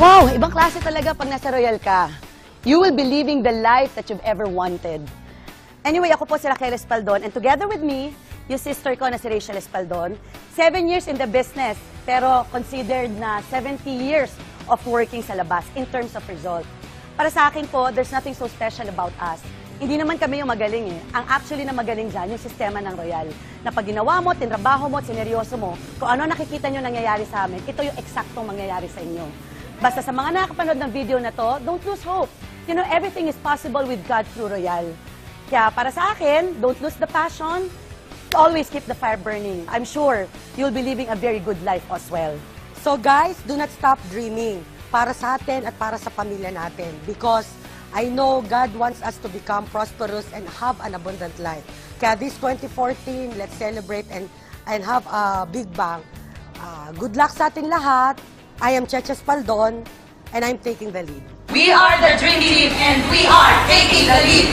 Wow, ibang klase talaga pag nasa Royal ka. You will be living the life that you've ever wanted. Anyway, ako po si Raquel Espaldon, and together with me, yung sister ko na si Rachel Espaldon, 7 years in the business, pero considered na 70 years of working sa labas in terms of result. Para sa akin po, there's nothing so special about us. Hindi naman kami yung magaling eh. Ang actually na magaling dyan, yung sistema ng Royal. Na pag ginawa mo, tinrabaho mo, sineryoso mo, kung ano nakikita nyo nangyayari sa amin, ito yung eksaktong mangyayari sa inyo. Basta sa mga nakakapanood ng video na to, don't lose hope. You know, everything is possible with God through Royal. Kaya para sa akin, don't lose the passion. Always keep the fire burning. I'm sure you'll be living a very good life as well. So guys, do not stop dreaming para sa atin at para sa pamilya natin. Because I know God wants us to become prosperous and have an abundant life. Kaya this 2014, let's celebrate and have a big bang. Good luck sa ating lahat. I am Cheche Espaldon, and I'm taking the lead. We are the Dream Team, and we are taking the lead.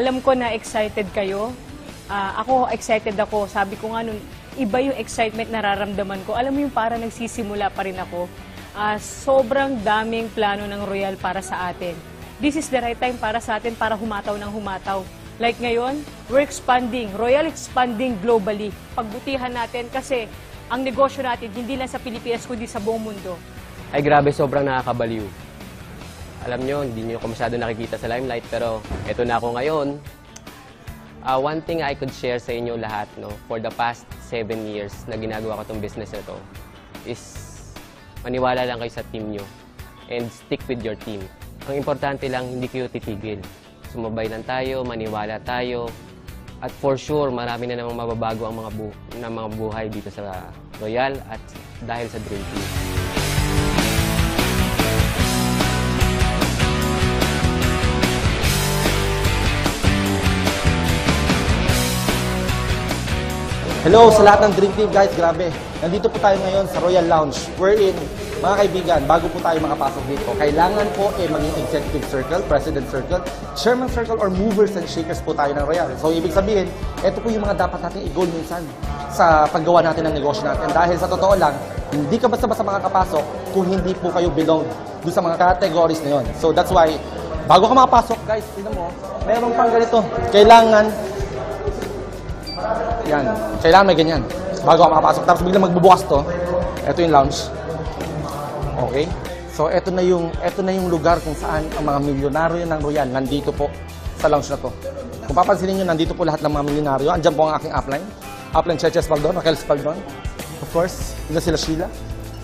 Alam ko na excited kayo. Ako, excited ako. Sabi ko nga nun, iba yung excitement nararamdaman ko. Alam mo yung para nagsisimula pa rin ako. Sobrang daming plano ng Royal para sa atin. This is the right time para sa atin para humataw ng humataw. Like ngayon, we're expanding. Royal expanding globally. Pagbutihan natin kasi ang negosyo natin hindi lang sa Pilipinas kundi sa buong mundo. Ay grabe, sobrang nakakabaliw. Alam nyo, hindi nyo ko masyado nakikita sa limelight, pero eto na ako ngayon. One thing I could share sa inyo lahat, no, for the past 7 years na ginagawa ko itong business na to, is maniwala lang kayo sa team nyo and stick with your team. Ang importante lang, hindi kayo titigil. Sumabay lang tayo, maniwala tayo, at for sure, marami na namang mababago ang mga buhay dito sa Royal at dahil sa Dream Team. Hello sa lahat ng Dream Team guys, grabe. Nandito po tayo ngayon sa Royal Lounge. Wherein, mga kaibigan, bago po tayo makapasok dito, kailangan po maging executive circle, president circle, chairman circle, or movers and shakers po tayo ng Royal. So, ibig sabihin, ito po yung mga dapat natin i-goal minsan sa paggawa natin ng negosyo natin. Dahil sa totoo lang, hindi ka basta-basta makakapasok kung hindi po kayo belong doon sa mga categories na yun. So, that's why, bago ka makapasok, guys, tignan mo, meron pang ganito. Kailangan may ganyan bago ka makapasok. Tapos biglang magbubukas to. Ito yung lounge. Okay? So, ito na yung lugar kung saan ang mga milyonaryo ng Royal nandito po sa lounge na to. Kung papansinin nyo, nandito po lahat ng mga milyonaryo. Andyan po ang aking upline. Upline Cheche Espaldon, Raquel Espaldon. Of course, sila Sheila.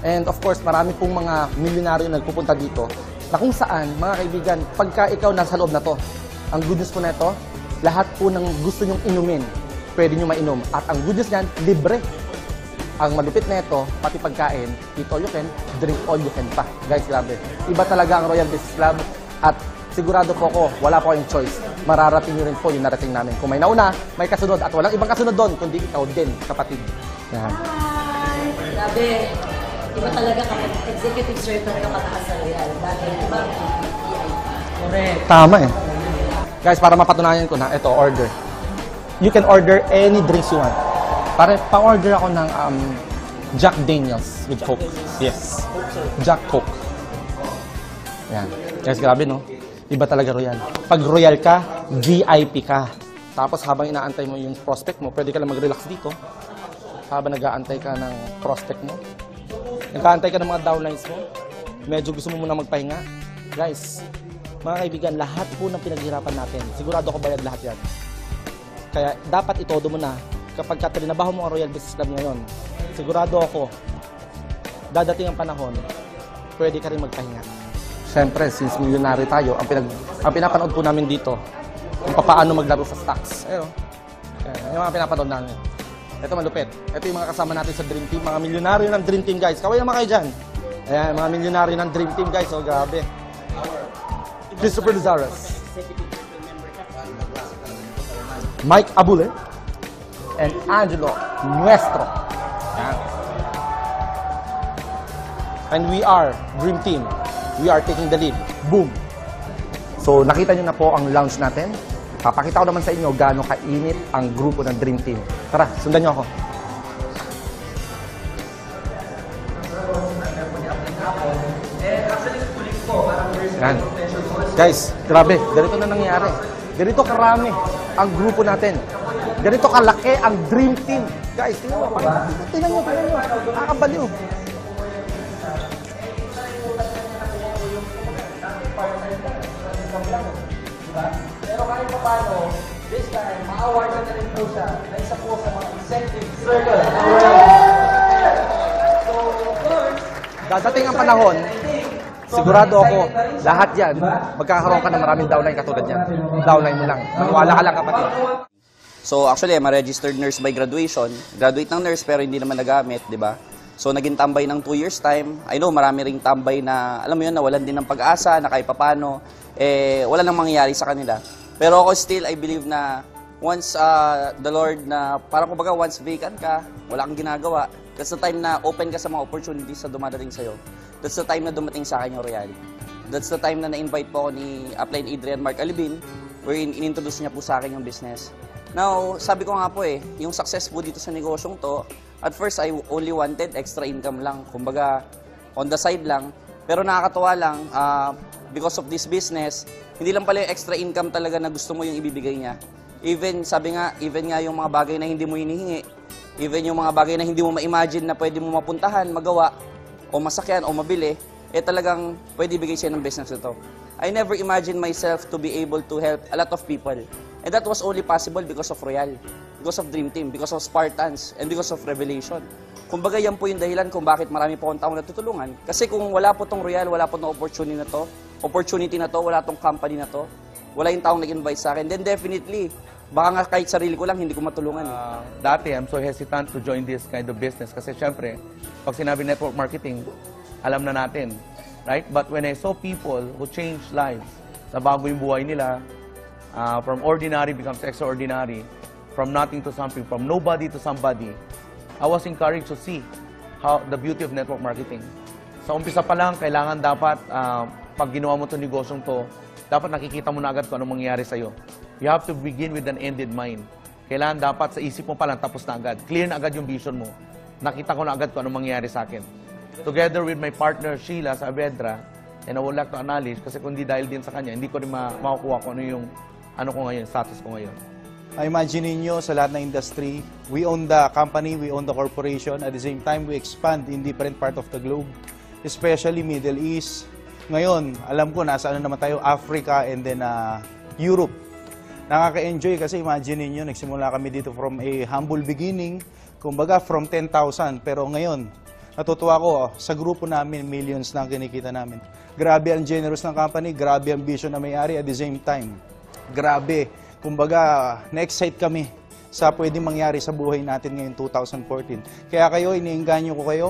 And of course, marami pong mga milyonaryo nagpupunta dito na kung saan, mga kaibigan, pagka ikaw nasa loob na to, ang good news po na ito, lahat po ng gusto nyong inumin, pwede nyo mainom. At ang good news niyan, libre. Ang malupit na ito, pati pagkain, eat all you can, drink all you can pa. Guys, grabe. Iba talaga ang Royal Business Club. At sigurado po ako, wala po kayong choice. Mararating nyo rin po yung narating namin. Kung may nauna, may kasunod. At walang ibang kasunod doon, kundi ikaw din, kapatid. Yan. Hi! Grabe. Iba talaga kapag executive circle ka mataas sa Royal. Dahil iba, correct. Tama eh. Guys, para mapatunayan ko na, ito, order. You can order any drinks you want. Para pa-order ako ng Jack Daniels with Coke. Yes. Jack Coke. Yan. Guys, grabe no? Iba talaga Royal. Pag Royal ka, VIP ka. Tapos habang inaantay mo yung prospect mo, pwede ka lang mag-relax dito. Habang nag-aantay ka ng prospect mo. Nag-aantay ka ng mga downlines mo. Medyo gusto mo muna magpahinga. Guys, mga kaibigan, lahat po ng pinaghirapan natin, sigurado ko bayad lahat yan. Kaya dapat itodo mo na kapag trinabaho mo ang Royal Business Club ngayon, sigurado ako, dadating ang panahon, pwede ka rin magpahinga. Siyempre, since millionaire tayo, ang pinapanood po namin dito, kung paano maglaro sa stocks. Ayun, yung mga pinapanood namin. Ito malupit. Ito yung mga kasama natin sa Dream Team, mga milyonaryo ng Dream Team, guys. Kaway naman kayo dyan. Ayan, mga milyonaryo ng Dream Team, guys. So, grabe. Christopher Lazarus, Mike Abule, and Angelo Nuestro. Yan. And we are Dream Team. We are taking the lead. Boom! So, nakita nyo na po ang lounge natin. Papakita ko naman sa inyo gaano kainit ang grupo ng Dream Team. Tara, sundan niyo ako. Yan. Guys, grabe, ganito na nangyari. Ganito karami ang grupo natin. Ganito kalaki ang Dream Team. Guys, tingnan mo. Tingnan nyo. Nakakabaliw. Pero kahit pa paano, this time, ma-award na rin po siya na isa po sa mga executive circle. So, of course, Dadating ang panahon, sigurado ako, lahat yan, magkakaroon ka ng maraming downline katulad yan. Downline mo lang. Maniwala ka lang, kapatid. So actually, I'm a registered nurse by graduation. Graduate ng nurse pero hindi naman nagamit, di ba? So naging tambay ng 2 years time. I know marami ring tambay na, alam mo yun, nawalan din ng pag-asa, na kahit papano, wala nang mangyayari sa kanila. Pero ako still, I believe na once the Lord na, parang kumbaga once vacant ka, wala kang ginagawa, that's the time na open ka sa mga opportunities na dumadating sa'yo. That's the time na dumating sa akin yung reality. That's the time na na-invite po ako ni Upline Adrian Mark Alibin, wherein in-introduce niya po sa akin yung business. Now, sabi ko nga po yung success po dito sa negosyong to, at first I only wanted extra income lang, kumbaga on the side lang. Pero nakakatuwa lang, because of this business, hindi lang pala yung extra income talaga na gusto mo yung ibibigay niya. Even, sabi nga, even nga yung mga bagay na hindi mo hinihingi, even yung mga bagay na hindi mo ma-imagine na pwede mo mapuntahan, magawa, o masakyan, o mabili, talagang pwede ibigay siya ng business ito. I never imagined myself to be able to help a lot of people. And that was only possible because of Royal, because of Dream Team, because of Spartans, and because of Revelation. Kumbaga yan po yung dahilan kung bakit marami po akong taong natutulungan. Kasi kung wala po tong Royal, wala po tong opportunity na to, wala tong company na to, wala yung taong nag-invite sa akin, then definitely, baka nga kahit sarili ko lang, hindi ko matulungan. Dati, I'm so hesitant to join this kind of business kasi syempre, pag sinabi network marketing, alam na natin, right? But when I saw people who change lives, na bago yung buhay nila, from ordinary becomes extraordinary, from nothing to something, from nobody to somebody, I was encouraged to see how the beauty of network marketing. Sa umpisa pa lang, kailangan dapat, pag ginawa mo itong negosyong to, dapat nakikita mo na agad kung anong mangyayari sa'yo. You have to begin with an ended mind. Kailangan dapat sa isip mo pa lang tapos na agad. Clear na agad yung vision mo. Nakita ko na agad kung anong mangyayari sa akin. Together with my partner Sheila Saavedra, and I would like to acknowledge, kasi kung di dahil din sa kanya, hindi ko rin makukuha kung ano yung ko ngayon, status ko ngayon. Imagine niyo sa lahat ng industry, we own the company, we own the corporation. At the same time, we expand in different part of the globe, especially Middle East. Ngayon, alam ko, nasa naman tayo, Africa and then Europe. Nakaka-enjoy kasi imagine niyo, nagsimula kami dito from a humble beginning, kumbaga from 10,000. Pero ngayon, natutuwa ko, sa grupo namin, millions na ang kinikita namin. Grabe ang generous ng company, grabe ang vision na may-ari at the same time. Grabe. Kumbaga, na-excite kami sa pwedeng mangyari sa buhay natin ngayon 2014. Kaya kayo, iniinganyo ko kayo,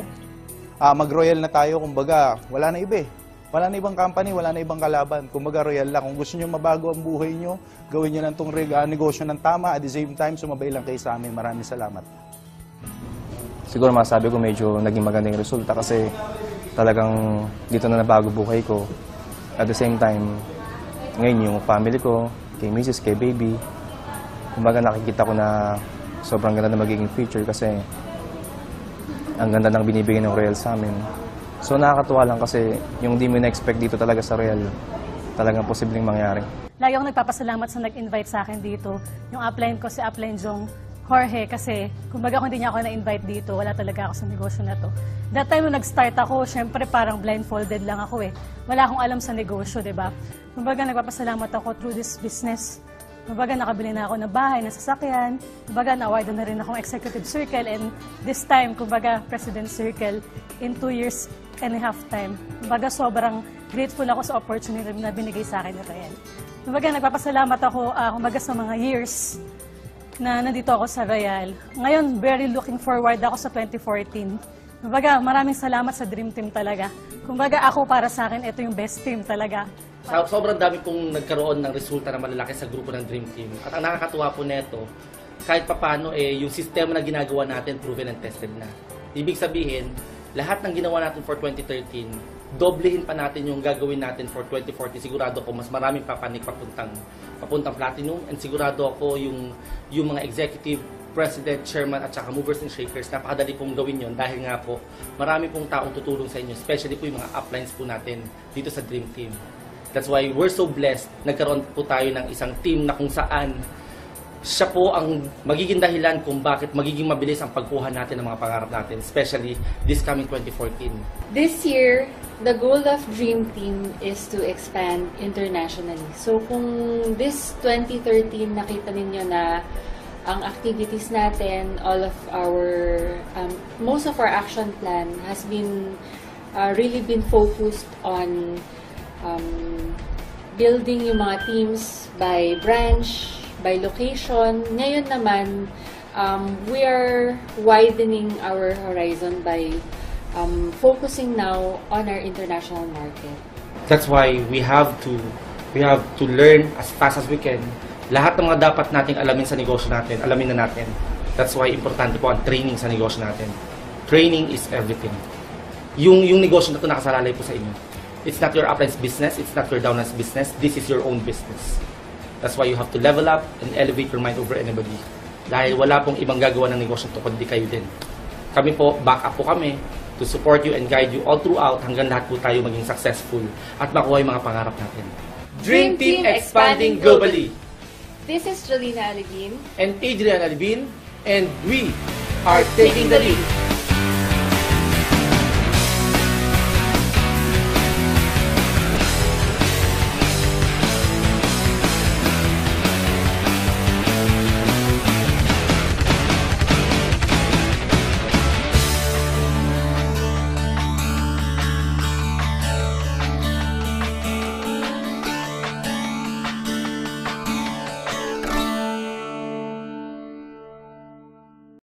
mag-royal na tayo. Kumbaga, wala na iba. Wala na ibang company, wala na ibang kalaban. Kumbaga, royal lang. Kung gusto nyo mabago ang buhay nyo, gawin nyo lang itong negosyo ng tama. At the same time, sumabay lang kayo sa amin. Maraming salamat. Siguro masabi ko medyo naging magandang resulta kasi talagang dito na nabago buhay ko. At the same time, ngayon yung family ko, kay Mrs., kay baby, kumbaga nakikita ko na sobrang ganda na magiging future kasi ang ganda ng binibigay ng Royal sa amin. So nakakatuwa lang kasi yung di mo na-expect dito talaga sa Royal, talagang posibleng mangyari. Lagi akong nagpapasalamat sa nag-invite sa akin dito. Yung upline ko, si Upline Jong Jorge, kasi kumbaga kung hindi niya ako na-invite dito, wala talaga ako sa negosyo na to. That time nung nag-start ako, syempre parang blindfolded lang ako Wala akong alam sa negosyo, diba? Kumbaga nagpapasalamat ako through this business. Kumbaga nakabili na ako ng bahay, ng sasakyan. Kumbaga na-awardan na rin akong executive circle and this time, kumbaga President Circle in 2 years and a half time. Kumbaga sobrang grateful ako sa opportunity na binigay sa akin ni Royal. Kumbaga nagpapasalamat ako kumbaga sa mga years na nandito ako sa Royal. Ngayon, very looking forward ako sa 2014. Kumbaga, maraming salamat sa Dream Team talaga. Kumbaga, ako para sa akin, ito yung best team talaga. Sobrang dami pong nagkaroon ng resulta na malalaki sa grupo ng Dream Team. At ang nakakatuwa po neto, kahit papano yung sistema na ginagawa natin proven and tested na. Ibig sabihin, lahat ng ginawa natin for 2013, doblehin pa natin yung gagawin natin for 2040. Sigurado ko mas maraming papanik papuntang platinum, and sigurado ako yung mga executive, president, chairman at saka movers and shakers, napakadali pong gawin yon dahil nga po marami pong taong tutulong sa inyo, especially po yung mga uplines po natin dito sa Dream Team. That's why we're so blessed. Nagkaroon po tayo ng isang team na kung saan siya po ang magiging dahilan kung bakit magiging mabilis ang pagkuha natin ng mga pangarap natin, especially this coming 2014. This year, the goal of Dream Team is to expand internationally. So kung this 2013 nakita ninyo na ang activities natin, all of our, most of our action plan has been really been focused on building yung mga teams by branch, by location. Ngayon naman, we are widening our horizon by focusing now on our international market. That's why we have to learn as fast as we can. Lahat ng mga dapat nating alamin sa negosyo natin, alamin na natin. That's why importante po ang training sa negosyo natin. Training is everything. Yung negosyo na ito nakasalalay po sa inyo. It's not your upline's business, it's not your downline's business, this is your own business. That's why you have to level up and elevate your mind over anybody. Dahil wala pong ibang gagawa ng negosyo ito, kundi kayo din. Kami po, back up po kami to support you and guide you all throughout hanggang lahat po tayo maging successful at makuha yung mga pangarap natin. Dream Team expanding globally. This is Jolina Alibin and Adrian Alibin, and we are taking the lead.